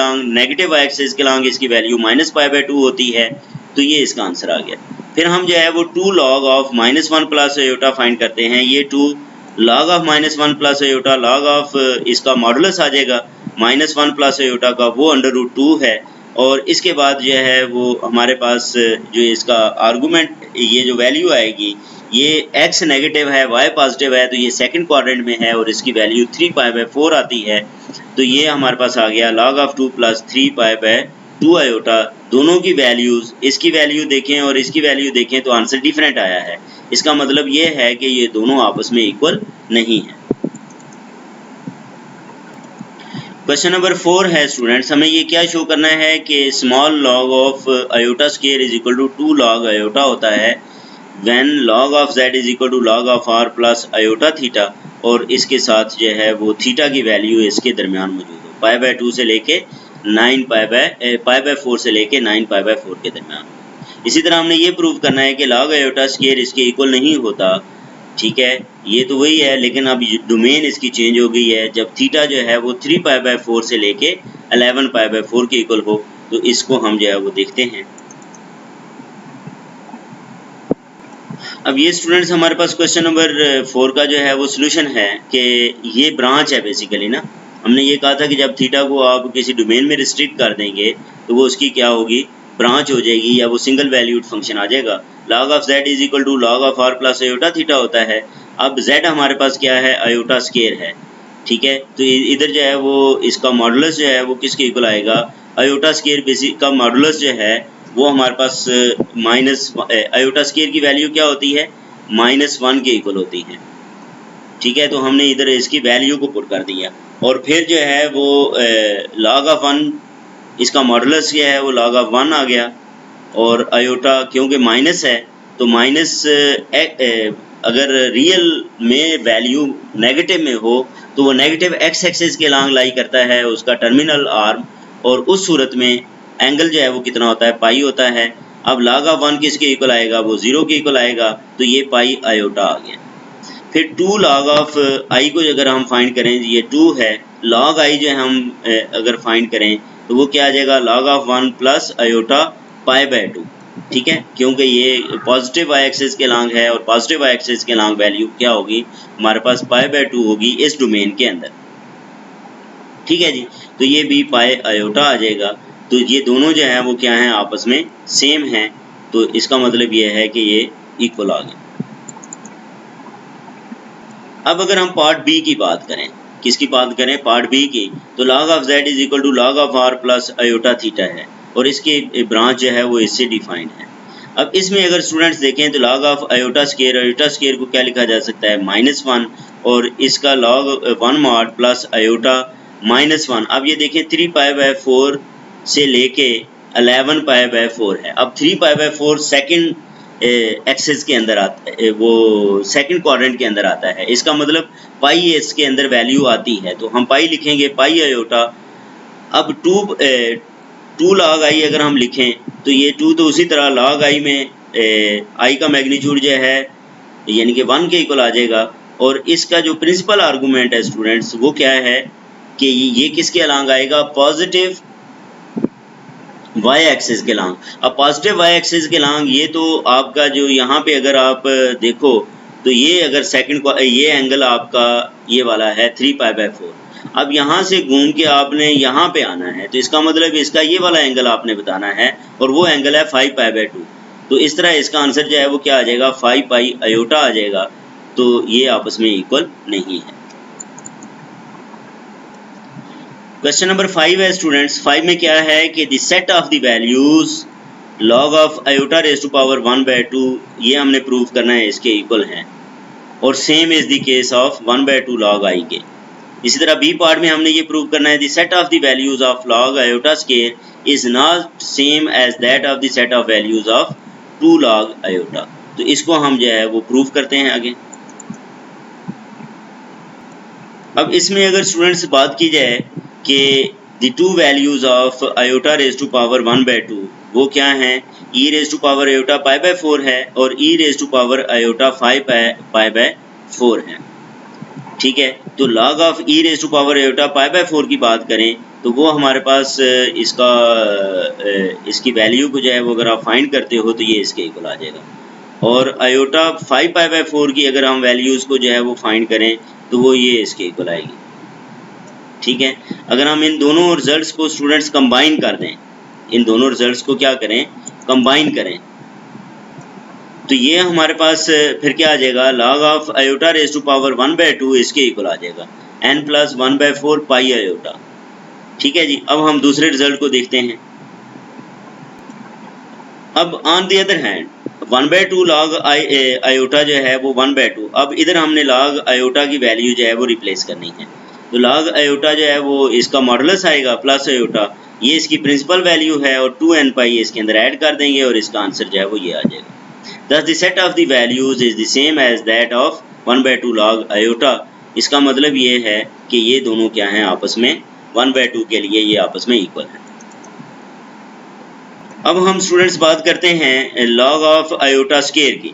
लॉन्ग इसकी वैल्यू -π/2 होती है, तो ये इसका आंसर आ गया। फिर हम जो है वो 2 log of -1 plus iota find करते हैं, ये 2 log of -1 plus iota, log of इसका मॉडुलस आ जाएगा -1 प्लस आयोटा का, वो √2 है। और इसके बाद जो है वो हमारे पास जो इसका आर्गूमेंट, ये जो वैल्यू आएगी, ये x नेगेटिव है, y पॉजिटिव है, तो ये सेकंड क्वाड्रेंट में है और इसकी वैल्यू 3π/4 आती है। तो ये हमारे पास आ गया log ऑफ 2 प्लस 3π/2 आयोटा। दोनों की वैल्यूज़, इसकी वैल्यू देखें और इसकी वैल्यू देखें तो आंसर डिफरेंट आया है। इसका मतलब ये है कि ये दोनों आपस में इक्वल नहीं है। क्वेश्चन नंबर 4 है स्टूडेंट्स, हमें ये क्या शो करना है कि small log of iota square is equal to 2 log iota होता है when log of z is equal to log of r plus iota theta, और इसके साथ जो है वो थीटा की वैल्यू इसके दरमियान मौजूद हो, π/2 से लेके 9π/4 से लेके 9π/4 के दरमियान। इसी तरह हमने ये प्रूव करना है कि log आयोटा स्क्वायर इसके इक्वल नहीं होता। ठीक है, ये तो वही है, लेकिन अब डोमेन इसकी चेंज हो गई है। जब थीटा जो है वो 3π/4 से लेके 11π/4 के इक्वल हो, तो इसको हम जो है वो देखते हैं। अब ये स्टूडेंट्स हमारे पास क्वेश्चन नंबर 4 का जो है वो सोल्यूशन है कि ये ब्रांच है बेसिकली ना। हमने ये कहा था कि जब थीटा को आप किसी डोमेन में रिस्ट्रिक्ट कर देंगे तो वो उसकी क्या होगी, ब्रांच हो जाएगी, या वो सिंगल वैल्यूड फंक्शन आ जाएगा। log of z is equal to log of r plus iota theta होता है। अब z हमारे पास क्या है, आयोटा स्क्वायर है। ठीक है, तो इधर जो है वो इसका मॉडुलस जो है वो किसके इक्वल आएगा, आयोटा स्क्वायर बेसिक का मॉडुलस जो है वो हमारे पास माइनस आयोटा स्क्वायर की वैल्यू क्या होती है, -1 के इक्वल होती है। ठीक है, तो हमने इधर इसकी वैल्यू को पुट कर दिया और फिर जो है वो log ऑफ 1, इसका मॉडुलस क्या है वो log ऑफ 1 आ गया। और आयोटा क्योंकि माइनस है तो माइनस अगर रियल में वैल्यू नेगेटिव में हो तो वो नेगेटिव x एक्सिस के लॉन्ग लाई करता है उसका टर्मिनल आर्म, और उस सूरत में एंगल जो है वो कितना होता है, पाई होता है। अब log ऑफ 1 किसके इक्वल आएगा, वो 0 के इक्वल आएगा, तो ये पाई आयोटा आ गया। फिर 2 log ऑफ i को अगर हम फाइंड करें, ये 2 है, log i जो है हम अगर फाइंड करें तो वो क्या आ जाएगा, log ऑफ 1 प्लस आयोटा π/2। ठीक है, क्योंकि ये पॉजिटिव y एक्सिस के लॉन्ग है और पॉजिटिव y एक्सिस के लॉन्ग वैल्यू क्या होगी, हमारे पास π/2 होगी इस डोमेन के अंदर। ठीक है जी, तो ये भी पाई आयोटा आ जाएगा। तो ये दोनों जो है वो क्या हैं, आपस में सेम हैं, तो इसका मतलब ये है कि ये इक्वल आ गए। अब अगर हम पार्ट बी की बात करें, किसकी बात करें, पार्ट बी की, तो log of z is equal to log of r plus iota theta है और इसकी ब्रांच जो है वो इससे डिफाइंड है। अब इसमें अगर स्टूडेंट्स देखें तो log ऑफ आयोटा स्क्वायर को क्या लिखा जा सकता है, -1, और इसका log 1 मॉड प्लस आयोटा -1। अब ये देखें 3π/4 से लेके 11π/4 है। अब 3π/4 सेकंड एक्सिस के अंदर आता है, वो सेकंड क्वाड्रेंट के अंदर आता है। इसका मतलब पाई इसके अंदर वैल्यू आती है, तो हम पाई लिखेंगे, पाई आयोटा। अब 2 log i अगर हम लिखें तो ये 2 तो उसी तरह log i में i का मैग्नीट्यूड जो है यानी कि 1 के इक्वल आ जाएगा। और इसका जो प्रिंसिपल आर्गूमेंट है स्टूडेंट्स वो क्या है कि ये किसके अलॉन्ग आएगा, पॉजिटिव y एक्सिस के लॉन्ग। अब पॉजिटिव y एक्सिस के लॉन्ग ये तो आपका जो यहाँ पे अगर आप देखो तो ये अगर सेकंड ये एंगल आपका ये वाला है 3π/4। अब यहाँ से घूम के आपने यहाँ पे आना है, तो इसका मतलब इसका ये वाला एंगल आपने बताना है और वो एंगल है 5π/2। तो इस तरह इसका आंसर जो है वो क्या आ जाएगा, 5π आयोटा आ जाएगा। तो ये आपस में इक्वल नहीं है। क्वेश्चन नंबर 5 है स्टूडेंट्स, 5 में क्या है कि the set of the values log of iota raise to power 1/2, ये हमने प्रूव करना है इसके इक्वल हैं, और same is the case of 1/2 log i के। इसी तरह बी पार्ट में हमने ये प्रूव करना है the set of the values of log iota square is not same as that of the set of values of 2 log iota. तो इसको हम जो है वो प्रूव करते हैं आगे। अब इसमें अगर स्टूडेंट्स बात की जाए कि the 2 values of iota raise to power 1/2 वो क्या हैं, e raise to power iota π/4 है और e raise to power iota 5π/4 है। ठीक है, तो log of e raise to power iota π/4 की बात करें तो वो हमारे पास इसकी वैल्यू को जो है वो अगर आप फाइंड करते हो तो ये इसके इक्वल आ जाएगा। और आयोटा 5π/4 की अगर हम वैल्यूज़ को जो है वो फाइंड करें तो वो ये इसके इक्वल आएगी। ठीक है, अगर हम इन दोनों रिजल्ट्स को स्टूडेंट्स कंबाइन कर दें, इन दोनों रिजल्ट्स को क्या करें, कंबाइन करें, तो ये हमारे पास फिर क्या आ जाएगा, log of iota raise to power 1/2 इसके इक्वल आ जाएगा n + 1/4 पाई आयोटा। ठीक है जी, अब हम दूसरे रिजल्ट को देखते हैं। अब on the other hand 1/2 log iota जो है वो 1/2, अब इधर हमने log आयोटा की वैल्यू जो है वो रिप्लेस करनी है, तो log आयोटा जो है वो इसका मॉडुलस आएगा प्लस आयोटा, ये इसकी प्रिंसिपल वैल्यू है और 2n इसके अंदर ऐड कर देंगे और इसका आंसर जो है वो ये आ जाएगा। Thus the set of the values is the same as that of 1/2 log iota। इसका मतलब ये है कि ये दोनों क्या हैं आपस में 1/2 के लिए ये आपस में इक्वल है। अब हम स्टूडेंट्स बात करते हैं log ऑफ आयोटा स्केयर की।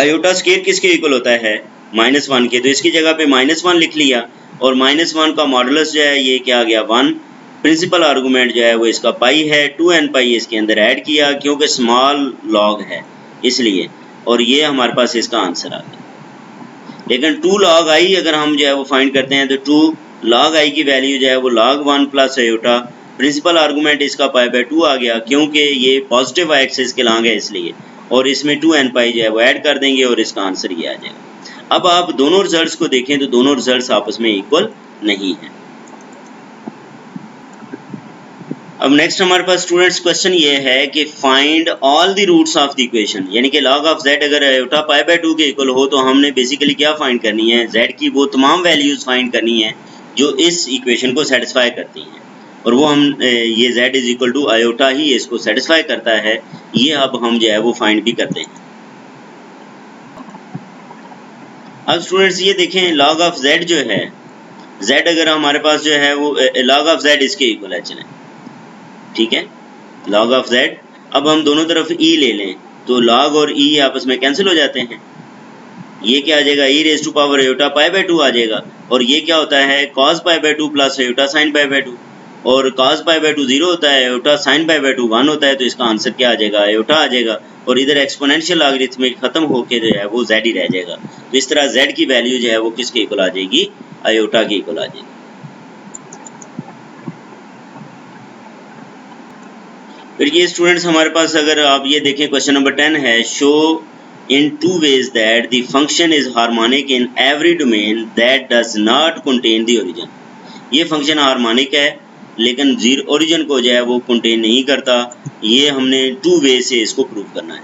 आयोटा स्केयर किसके इक्वल होता है, -1 के, तो इसकी जगह पे -1 लिख लिया और -1 का मॉडुलस जो है ये क्या आ गया 1, प्रिंसिपल आर्गूमेंट जो है वो इसका पाई है, 2n इसके अंदर ऐड किया क्योंकि स्मॉल लॉग है इसलिए, और ये हमारे पास इसका आंसर आ गया। लेकिन 2 log i अगर हम जो है वो फाइंड करते हैं तो 2 log i की वैल्यू जो है वो log 1 plus iota, principal argument इसका π/2 आ गया क्योंकि ये पॉजिटिव एक्सिस के लॉन्ग है इसलिए, और इसमें 2n जो है वो ऐड कर देंगे और इसका आंसर ये आ जाएगा। अब आप दोनों रिजल्ट्स को देखें तो दोनों रिजल्ट्स आपस में इक्वल नहीं हैं। अब नेक्स्ट हमारे पास स्टूडेंट्स क्वेश्चन ये है कि find all the roots of the equation, यानी कि log ऑफ z अगर आयोटा π/2 के इक्वल हो तो हमने बेसिकली क्या फाइंड करनी है, z की वो तमाम वैल्यूज़ फाइंड करनी है जो इस इक्वेशन को सेटिस्फाई करती हैं, और वो हम ये z is equal to iota ही इसको सेटिस्फाई करता है, ये अब हम जो है वो फाइंड भी करते हैं। अब स्टूडेंट्स ये देखें log ऑफ z जो है, z अगर हमारे पास जो है वो log ऑफ z इसके इक्वल है, चलें ठीक है, log ऑफ z, अब हम दोनों तरफ e ले लें तो log और e आपस में कैंसिल हो जाते हैं, ये क्या आ जाएगा e raise to power iota π/2 आ जाएगा, और ये क्या होता है cos π/2 प्लस आयोटा sin π/2, और cos π/2 0 होता है, आयोटा sin π/2 1 होता है, तो इसका आंसर क्या आ जाएगा, आयोटा आ जाएगा, और इधर एक्सपोनेंशियल लॉगरिथमिक खत्म होके जो है वो z ही रह जाएगा, तो इस तरह z की वैल्यू जो है वो किसके इक्वल आ जाएगी, आयोटा की इक्वल आ जाएगी। फिर ये स्टूडेंट्स हमारे पास अगर आप ये देखें क्वेश्चन नंबर 10 है, show in 2 ways that the function is harmonic in every domain that does not contain the origin। ये फंक्शन हार्मोनिक है लेकिन जीरो ओरिजिन को जो है वो कंटेन नहीं करता, ये हमने 2 वे से इसको प्रूव करना है।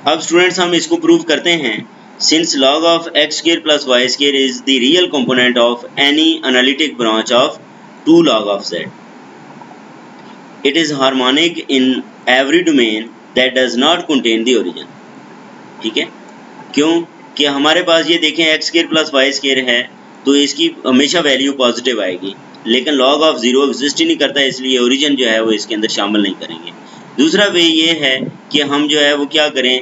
अब स्टूडेंट्स हम इसको प्रूव करते हैं। Since log of x square plus y square is the real component of any analytic branch of 2 log of z, it is harmonic in every domain that does not contain the origin। ठीक है, क्यों कि हमारे पास ये देखें x square plus y square है तो इसकी हमेशा वैल्यू पॉजिटिव आएगी, लेकिन log ऑफ 0 एग्जिस्ट ही नहीं करता, इसलिए ओरिजिन जो है वो इसके अंदर शामिल नहीं करेंगे। दूसरा वे ये है कि हम जो है वो क्या करें,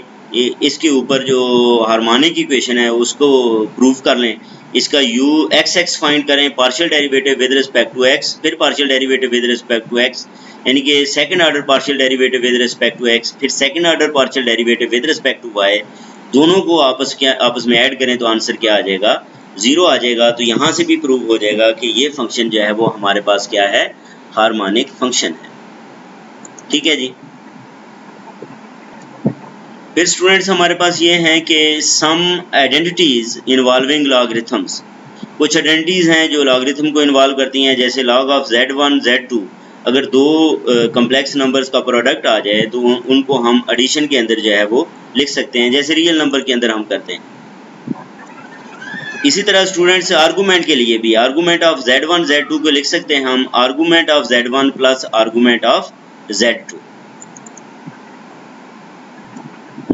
इसके ऊपर जो हार्मोनिक इक्वेशन है उसको प्रूव कर लें, इसका x फाइंड करें, partial derivative with respect to x, फिर partial derivative with respect to x, यानी कि second order partial derivative with respect to x, फिर second order partial derivative with respect to y, दोनों को आपस में ऐड करें तो आंसर क्या आ जाएगा, 0 आ जाएगा। तो यहाँ से भी प्रूव हो जाएगा कि ये फंक्शन जो है वो हमारे पास क्या है, हार्मोनिक फंक्शन है। ठीक है जी। फिर स्टूडेंट्स हमारे पास ये हैं कि सम आइडेंटिटीज इन्वॉल्विंग लॉगरिथम्स, कुछ आइडेंटिटीज हैं जो लॉगरिथम को इन्वॉल्व करती हैं, जैसे log ऑफ z1 z2, अगर दो कम्प्लेक्स नंबर्स का प्रोडक्ट आ जाए तो उनको हम एडिशन के अंदर जो है वो लिख सकते हैं, जैसे रियल नंबर के अंदर हम करते हैं। इसी तरह स्टूडेंट्स आर्गूमेंट के लिए भी आर्गूमेंट ऑफ z1 z2 को लिख सकते हैं हम argument of z1 plus argument of z2।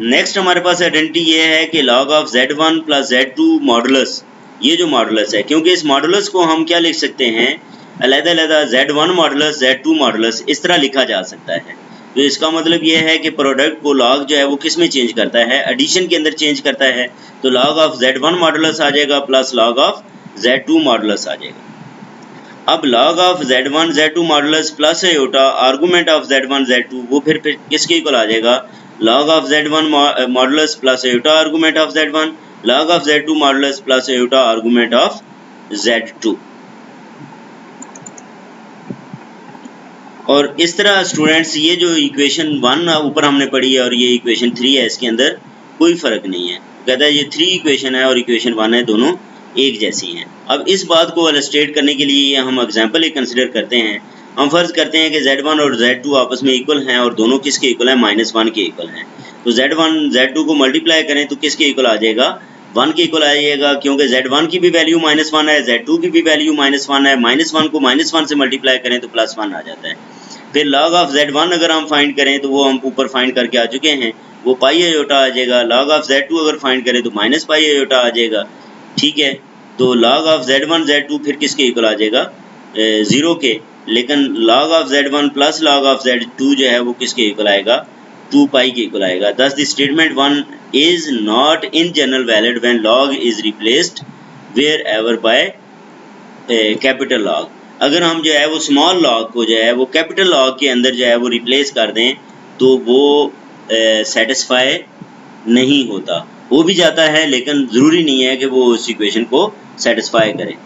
Next हमारे पास आइडेंटिटी ये है कि log of z1 plus z2 modulus, ये जो मॉडुलस है, क्योंकि इस मॉडुलस को हम क्या लिख सकते हैं, अलग-अलग z1 मॉडुलस z2 मॉडुलस इस तरह लिखा जा सकता है। तो इसका मतलब ये है कि प्रोडक्ट को log जो है वो किस में चेंज करता है, एडिशन के अंदर चेंज करता है, तो log ऑफ z1 मॉडुलस आ जाएगा plus log of z2 modulus आ जाएगा। अब log of z1 z2 modulus plus iota argument of z1 z2 वो फिर किसके इक्वल आ जाएगा, log of z1 modulus plus iota argument of z1, log of z2 modulus plus iota argument of z2। और इस तरह स्टूडेंट्स ये जो equation 1 ऊपर हमने पढ़ी है और ये इक्वेशन 3 है, इसके अंदर कोई फ़र्क नहीं है। कहता है ये 3 इक्वेशन है और इक्वेशन 1 है, दोनों एक जैसी हैं। अब इस बात को इलस्ट्रेट करने के लिए हम एग्जांपल एक कंसिडर करते हैं। हम फ़र्ज़ करते हैं कि Z1 और Z2 आपस में इक्वल हैं और दोनों किसके इक्वल हैं? -1 के इक्वल हैं। तो Z1 Z2 को मल्टीप्लाई करें तो किसके इक्वल आ जाएगा? 1 के इक्वल आ जाएगा, क्योंकि Z1 की भी वैल्यू -1 है, Z2 की भी वैल्यू -1 है। -1 को -1 से मल्टीप्लाई करें तो +1 आ जाता है। फिर log ऑफ Z1 अगर हम फाइंड करें तो वो हम ऊपर फाइंड करके आ चुके हैं, वो पाई आयोटा आ जाएगा। log ऑफ Z2 अगर फाइंड करें तो माइनस पाई आयोटा आ जाएगा। ठीक है, तो log ऑफ Z1 Z2 फिर किसके इक्वल आ जाएगा? 0 के। लेकिन log of Z1 plus log of Z2 जो है वो किसके इक्वल आएगा? 2 पाई के इक्वल आएगा। Thus the statement 1 is not in general valid when log is replaced wherever by capital log। अगर हम जो है वो स्मॉल लॉग को जो है वो कैपिटल लॉग के अंदर जो है वो रिप्लेस कर दें तो वो सेटिस्फाई नहीं होता। हो भी जाता है लेकिन ज़रूरी नहीं है कि वो उस इक्वेशन को सेटिस्फाई करे।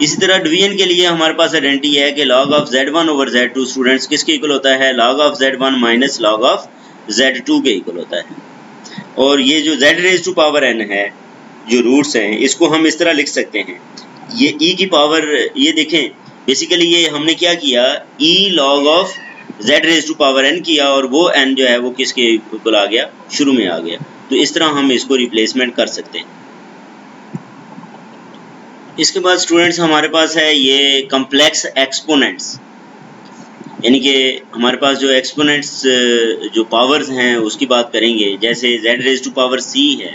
इसी तरह डिवीजन के लिए हमारे पास आइडेंटिटी है कि log of Z1 over Z2 students किसके इक्वल होता है? log of Z1 minus log of Z2 के इक्वल होता है। और ये जो Z raise to power n है, जो रूट्स हैं, इसको हम इस तरह लिख सकते हैं। ये e की पावर, ये देखें बेसिकली ये हमने क्या किया, e log of z raise to power n किया और वो n जो है वो किसके इक्वल आ गया? शुरू में आ गया। तो इस तरह हम इसको रिप्लेसमेंट कर सकते हैं। इसके बाद स्टूडेंट्स हमारे पास है ये कम्प्लेक्स एक्सपोनेंट्स, यानी कि हमारे पास जो एक्सपोनेंट्स जो पावर्स हैं उसकी बात करेंगे। जैसे z raise to power c है,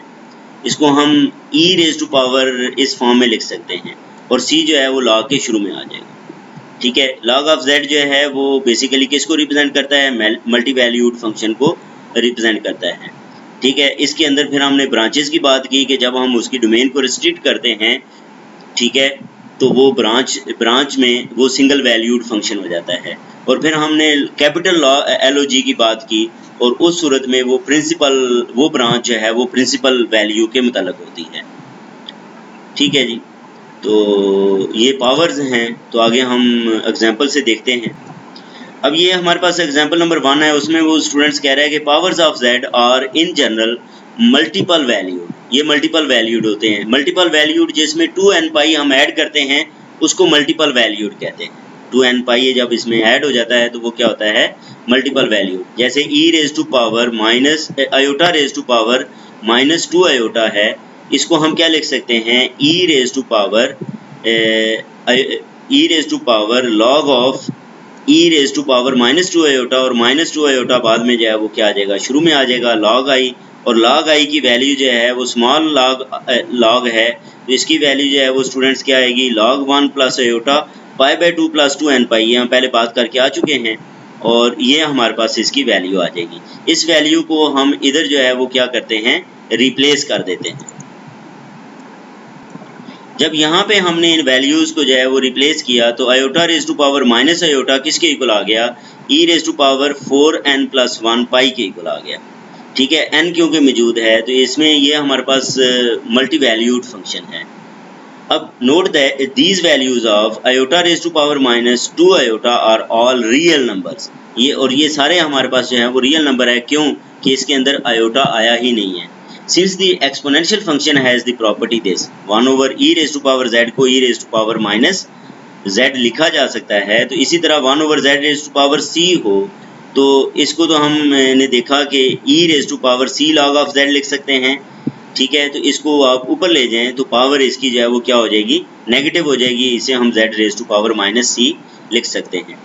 इसको हम e रेज़ टू पावर इस फॉर्म में लिख सकते हैं और c जो है वो log के शुरू में आ जाएगा। ठीक है, log ऑफ z जो है वो बेसिकली किसको रिप्रेजेंट करता है? मल्टी वैल्यूड फंक्शन को रिप्रेजेंट करता है। ठीक है, इसके अंदर फिर हमने ब्रांचेस की बात की कि जब हम उसकी डोमेन को रिस्ट्रिक्ट करते हैं, ठीक है, तो वो ब्रांच में वो सिंगल वैल्यूड फंक्शन हो जाता है। और फिर हमने कैपिटल LOG की बात की और उस सूरत में वो ब्रांच जो है वो प्रिंसिपल वैल्यू के मुतालिक होती है। ठीक है जी, तो ये पावर्स हैं। तो आगे हम एग्जांपल से देखते हैं। अब ये हमारे पास एग्जांपल नंबर 1 है, उसमें वो स्टूडेंट्स कह रहे हैं कि powers of z are in general multiple valued. ये मल्टीपल वैल्यूड होते हैं। मल्टीपल वैल्यूड जिसमें 2n पाई हम ऐड करते हैं उसको मल्टीपल वैल्यूड कहते हैं। 2n पाई जब इसमें ऐड हो जाता है तो वो क्या होता है? Multiple valued. जैसे e raise to power minus iota raise to power -2 iota है, इसको हम क्या लिख सकते हैं? e raise to power log of e raise to power -2 iota, और -2 आयोटा बाद में जो है वो क्या आ जाएगा? शुरू में आ जाएगा log i, और log i की वैल्यू जो है वो स्मॉल log है, तो इसकी वैल्यू जो है वो स्टूडेंट्स क्या आएगी? log 1 plus iota π/2 plus 2n pi. ये हम पहले बात करके आ चुके हैं और ये हमारे पास इसकी वैल्यू आ जाएगी। इस वैल्यू को हम इधर जो है वो क्या करते हैं? रिप्लेस कर देते हैं। जब यहाँ पे हमने इन वैल्यूज़ को जो है वो रिप्लेस किया तो iota raise to power minus iota किसके इक्वल आ गया? e raise to power 4n plus 1 pi के इक्वल आ गया। ठीक है, n क्योंकि मौजूद है तो इसमें ये हमारे पास मल्टी वैल्यूड फंक्शन है। अब note that these values of iota raise to power -2 iota are all real numbers. ये सारे हमारे पास जो है वो रियल नंबर है। क्यों कि इसके अंदर आयोटा आया ही नहीं है। Since the exponential function has the property this 1 over e raised to power z को e raised to power minus z लिखा जा सकता है, तो इसी तरह 1 over z raised to power c हो तो इसको तो हमने देखा कि e raised to power c log of z लिख सकते हैं। ठीक है, तो इसको आप ऊपर ले जाएं तो पावर इसकी जो है वो क्या हो जाएगी? नेगेटिव हो जाएगी। इसे हम z raised to power minus c लिख सकते हैं।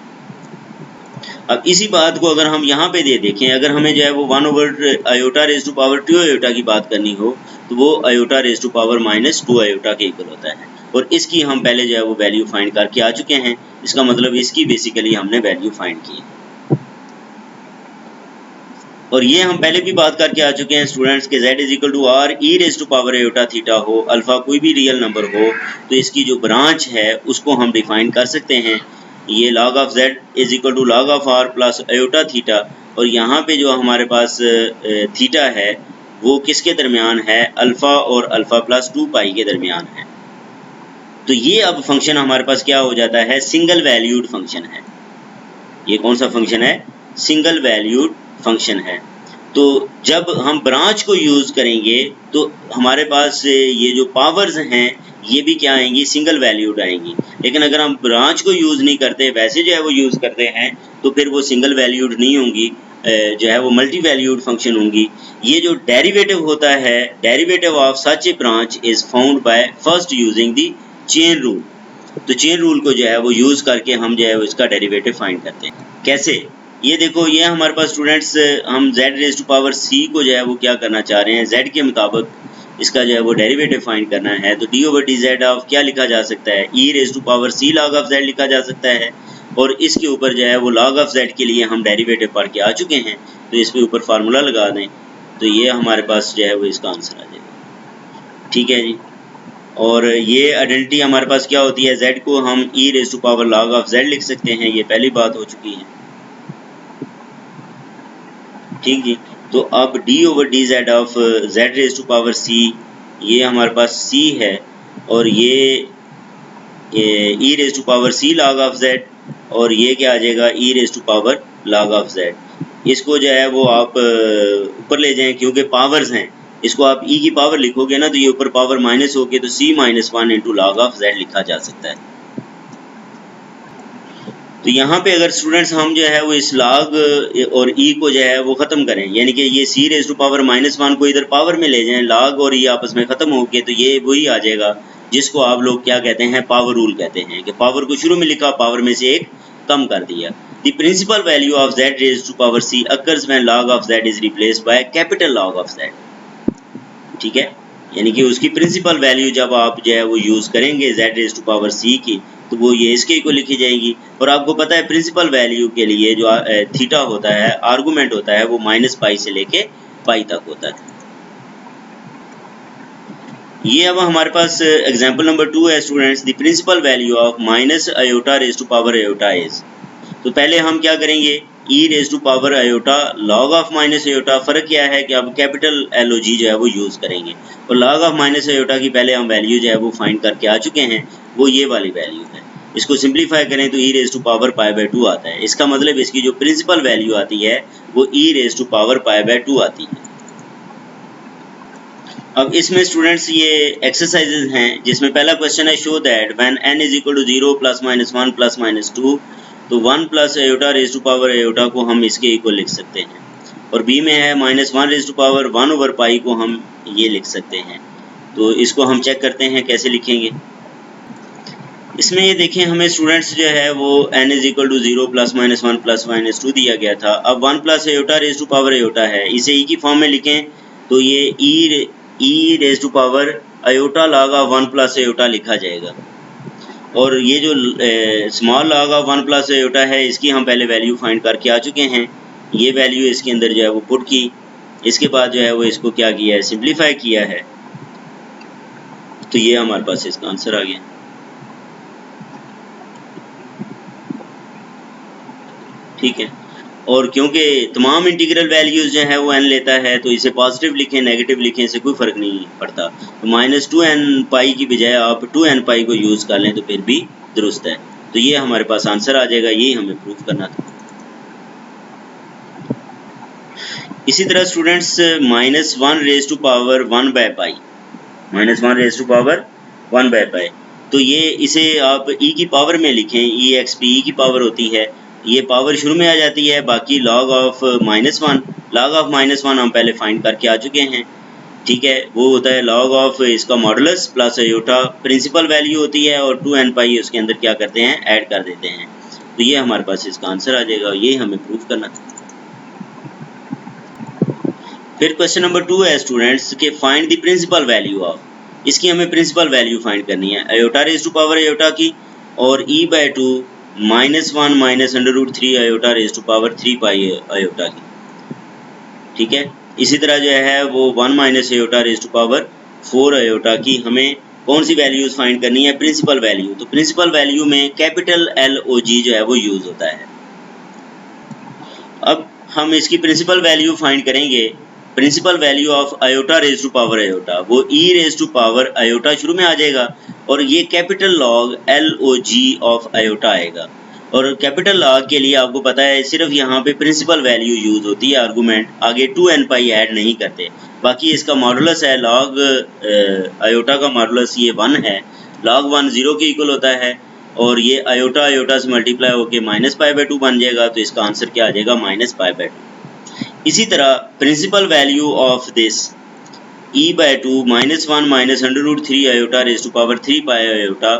अब इसी बात को अगर हम यहाँ पे दे देखें, अगर हमें जो है वो 1 over iota raise to power 2 iota की बात करनी हो तो वो iota raise to power -2 iota के इक्वल होता है और इसकी हम पहले जो है वो वैल्यू फाइंड करके आ चुके हैं। इसका मतलब इसकी बेसिकली हमने वैल्यू फाइंड की है और ये हम पहले भी बात करके आ चुके हैं स्टूडेंट्स के z is equal to r e raise to power iota theta हो, अल्फ़ा कोई भी रियल नंबर हो तो इसकी जो ब्रांच है उसको हम डिफाइन कर सकते हैं। ये log of z is equal to log of r plus iota theta, और यहाँ पे जो हमारे पास थीटा है वो किसके दरमियान है, अल्फ़ा और अल्फ़ा प्लस 2 पाई के दरमियान है। तो ये अब फंक्शन हमारे पास क्या हो जाता है, सिंगल वैल्यूड फंक्शन है। ये कौन सा फंक्शन है, सिंगल वैल्यूड फंक्शन है। तो जब हम ब्रांच को यूज़ करेंगे तो हमारे पास ये जो पावर्स हैं ये भी क्या आएंगी, सिंगल वैल्यूड आएंगी। लेकिन अगर हम ब्रांच को यूज़ नहीं करते, वैसे जो है वो यूज़ करते हैं, तो फिर वो सिंगल वैल्यूड नहीं होंगी, जो है वो मल्टी वैल्यूड फंक्शन होंगी। ये जो डेरिवेटिव होता है, derivative of such A branch is found by first using the chain rule. तो चेन रूल को जो है वो यूज़ करके हम जो है वो इसका डेरिवेटिव फाइंड करते हैं। कैसे, ये देखो, ये हमारे पास स्टूडेंट्स, हम z raise to power c को जो है वो क्या करना चाह रहे हैं, z के मुताबिक इसका जो है वो डेरिवेटिव फाइंड करना है। तो d over d z of क्या लिखा जा सकता है, e raise to power c log of z लिखा जा सकता है। और इसके ऊपर जो है वो log ऑफ z के लिए हम डेरिवेटिव पढ़ के आ चुके हैं, तो इसके ऊपर फार्मूला लगा दें, तो ये हमारे पास जो है वो इसका आंसर आ जाएगा। ठीक है जी। और ये आइडेंटिटी हमारे पास क्या होती है, z को हम e raise to power log of z लिख सकते हैं, ये पहली बात हो चुकी है। ठीक जी। तो अब d over d z of z raise to power c, ये हमारे पास c है, और ये e raise to power c log of z, और ये क्या आ जाएगा, e raise to power log of z। इसको जो है वो आप ऊपर ले जाएं, क्योंकि पावर्स हैं, इसको आप e की पावर लिखोगे ना तो ये ऊपर पावर माइनस होके तो c minus 1 into log of z लिखा जा सकता है। तो यहाँ पे अगर स्टूडेंट्स हम जो है वो इस log और e को जो है वो ख़त्म करें, यानी कि ये c रेज़ टू पावर -1 को इधर पावर में ले जाएं, log और e आपस में ख़त्म हो गए, तो ये वही आ जाएगा जिसको आप लोग क्या कहते हैं, पावर रूल कहते हैं, कि पावर को शुरू में लिखा, पावर में से एक कम कर दिया। The principal value of z raise to power c occurs when log of z is replaced by capital log of z। ठीक है, यानी कि उसकी प्रिंसिपल वैल्यू जब आप जो है वो यूज़ करेंगे z raise to power c की, तो वो ये इसके को लिखी जाएगी। और आपको पता है प्रिंसिपल वैल्यू के लिए जो थीटा होता है, आर्गूमेंट होता है, वो -पाई से लेके पाई तक होता है। ये अब हमारे पास एग्जांपल नंबर 2 है students, the principal value of minus iota raise to power iota is. तो पहले हम क्या करेंगे, e raise to power iota log of minus iota. फ़र्क क्या है कि अब कैपिटल LOG जो है वो यूज़ करेंगे, और log ऑफ माइनस अयोटा की पहले हम वैल्यू जो है वो फाइंड करके आ चुके हैं, वो ये वाली वैल्यू है। इसको सिंप्लीफाई करें तो e raise to power pi by 2 आता है। इसका मतलब इसकी जो प्रिंसिपल वैल्यू आती है वो e raise to power pi by 2 आती है। अब इसमें स्टूडेंट्स ये एक्सरसाइजेज हैं, जिसमें पहला क्वेश्चन है, show that when n is equal to 0 plus minus 1 plus minus 2, तो 1 plus iota raise to power iota को हम इसके इक्वल लिख सकते हैं, और b में है -1 raise to power 1 over pi को हम ये लिख सकते हैं। तो इसको हम चेक करते हैं कैसे लिखेंगे। इसमें ये देखें, हमें स्टूडेंट्स जो है वो n is equal to 0 plus minus 1 plus minus 2 दिया गया था। अब 1 plus iota raise to power iota है, इसे e की फॉर्म में लिखें तो ये e raise to power iota log of 1 plus iota लिखा जाएगा। और ये जो small log of 1 plus iota है, इसकी हम पहले वैल्यू फाइंड करके आ चुके हैं। ये वैल्यू इसके अंदर जो है वो पुट की, इसके बाद जो है वो इसको क्या किया है, सिंप्लीफाई किया है, तो ये हमारे पास इसका आंसर आ गया। ठीक है, और क्योंकि तमाम इंटीग्रल वैल्यूज़ जो है वो n लेता है, तो इसे पॉजिटिव लिखें नेगेटिव लिखें, इससे कोई फ़र्क नहीं पड़ता। तो -2n पाई की बजाय आप 2n पाई को यूज़ कर लें तो फिर भी दुरुस्त है। तो ये हमारे पास आंसर आ जाएगा, यही हमें प्रूफ करना था। इसी तरह students -1 raise to power 1 by pi, -1 raise to power 1 by pi, तो ये इसे आप e की पावर में लिखें, e एक्स पी e की पावर होती है, ये पावर शुरू में आ जाती है। बाकी log ऑफ -1 हम पहले फाइंड करके आ चुके हैं। ठीक है, वो होता है log ऑफ इसका modulus plus iota, principal value होती है, और 2n पाई उसके अंदर क्या करते हैं, ऐड कर देते हैं। तो ये हमारे पास इसका आंसर आ जाएगा, ये हमें प्रूफ करना था। फिर क्वेश्चन नंबर 2 है स्टूडेंट्स के find the principal value of, इसकी हमें प्रिंसिपल वैल्यू फाइंड करनी है iota raise to power iota की, और e/2 -1 minus √3 iota raise to power 3 pi iota की। ठीक है, इसी तरह जो है वो 1 minus iota raise to power 4 iota की हमें कौन सी वैल्यूज़ फाइंड करनी है, प्रिंसिपल वैल्यू। तो प्रिंसिपल वैल्यू में कैपिटल LOG जो है वो यूज़ होता है। अब हम इसकी प्रिंसिपल वैल्यू फाइंड करेंगे। Principal value of iota raise to power iota, वो e raise to power iota शुरू में आ जाएगा और ये capital log LOG of iota आएगा। और कैपिटल लॉग के लिए आपको पता है सिर्फ यहाँ पे प्रिंसिपल वैल्यू यूज़ होती है, आर्गूमेंट आगे 2n पाई ऐड नहीं करते। बाकी इसका मॉडुलस है लॉग आयोटा का मॉडुलस ये 1 है, log 1 0 के इक्वल होता है और ये आयोटा आयोटा से मल्टीप्लाई होकर -π/2 बन जाएगा। तो इसका आंसर क्या आ जाएगा, -π/2। इसी तरह principal value of this e/2 -1 -√3 iota raise to power 3 pi iota,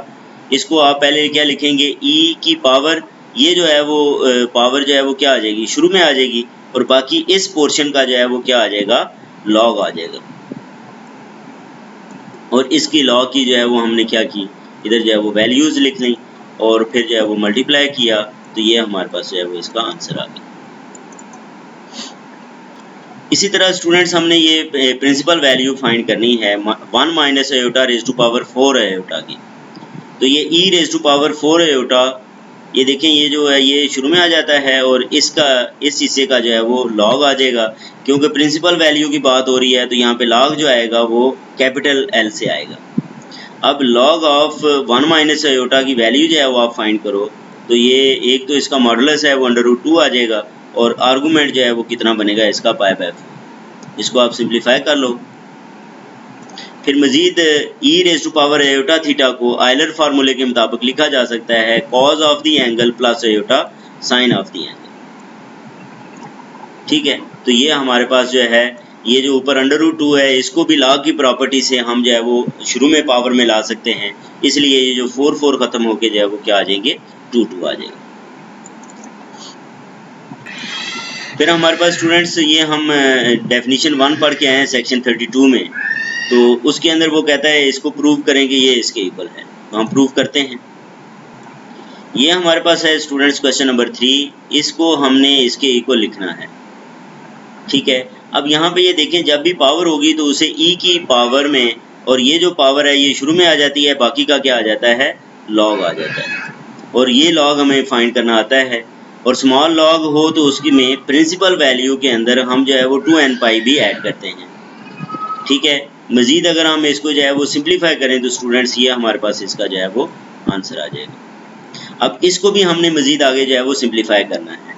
इसको आप पहले क्या लिखेंगे, e की पावर, ये जो है वो पावर जो है वो क्या आ जाएगी, शुरू में आ जाएगी और बाकी इस पोर्शन का जो है वो क्या आ जाएगा, लॉग आ जाएगा। और इसकी लॉग की जो है वो हमने क्या की, इधर जो है वो वैल्यूज़ लिख ली और फिर जो है वो मल्टीप्लाई किया, तो ये हमारे पास जो है वो इसका आंसर आ गया। इसी तरह स्टूडेंट्स हमने ये प्रिंसिपल वैल्यू फाइंड करनी है 1 minus iota raise to power 4 iota की। तो ये e raise to power 4 iota, ये देखें ये जो है ये शुरू में आ जाता है और इसका इस हिस्से का जो है वो लॉग आ जाएगा। क्योंकि प्रिंसिपल वैल्यू की बात हो रही है तो यहाँ पे लॉग जो आएगा वो कैपिटल L से आएगा। अब लॉग ऑफ 1 माइनस आयोटा की वैल्यू जो है वो आप फाइंड करो, तो ये एक तो इसका मॉडुलस है वो √2 आ जाएगा और आर्गूमेंट जो है वो कितना बनेगा इसका π/4। इसको आप सिंप्लीफाई कर लो। फिर मजीद e raise to power iota theta को आयलर फार्मूले के मुताबिक लिखा जा सकता है cos of the angle plus iota sine of the angle. ठीक है, तो ये हमारे पास जो है ये जो ऊपर √2 है इसको भी लॉग की प्रॉपर्टी से हम जो है वो शुरू में पावर में ला सकते हैं, इसलिए ये जो 4 ख़त्म होके जो है वो क्या आ जाएंगे, 2 आ जाएगा। फिर हमारे पास स्टूडेंट्स ये हम डेफिनेशन 1 पढ़ के आए हैं सेक्शन 32 में, तो उसके अंदर वो कहता है इसको प्रूव करेंगे ये इसके इक्वल है, तो हम प्रूव करते हैं। ये हमारे पास है स्टूडेंट्स क्वेश्चन नंबर 3, इसको हमने इसके इक्वल लिखना है। ठीक है, अब यहाँ पे ये देखें जब भी पावर होगी तो उसे e की पावर में, और ये जो पावर है ये शुरू में आ जाती है, बाकी का क्या आ जाता है, लॉग आ जाता है। और ये लॉग हमें फाइंड करना आता है और स्मॉल लॉग हो तो उसकी में प्रिंसिपल वैल्यू के अंदर हम जो है वो 2n पाई भी ऐड करते हैं। ठीक है, मज़ीद अगर हम इसको जो है वो सिंप्लीफाई करें तो स्टूडेंट्स ये हमारे पास इसका जो है वो आंसर आ जाएगा। अब इसको भी हमने मज़ीद आगे जो है वो सिंप्लीफाई करना है।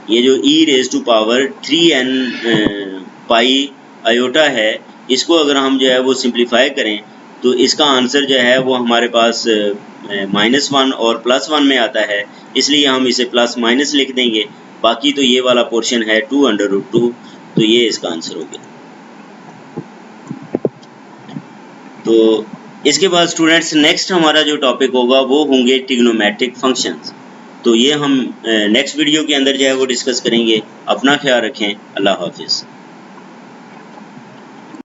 ये जो e raise to power 3n pi iota है, इसको अगर हम जो है वो सिंप्लीफाई करें तो इसका आंसर जो है वो हमारे पास -1 और +1 में आता है, इसलिए हम इसे प्लस माइनस लिख देंगे। बाकी तो ये वाला पोर्शन है 2√2, तो ये इसका आंसर हो गया। तो इसके बाद स्टूडेंट्स नेक्स्ट हमारा जो टॉपिक होगा वो होंगे ट्रिग्नोमेट्रिक फंक्शंस। तो ये हम नेक्स्ट वीडियो के अंदर जो है वो डिस्कस करेंगे। अपना ख्याल रखें। अल्लाह हाफिज़।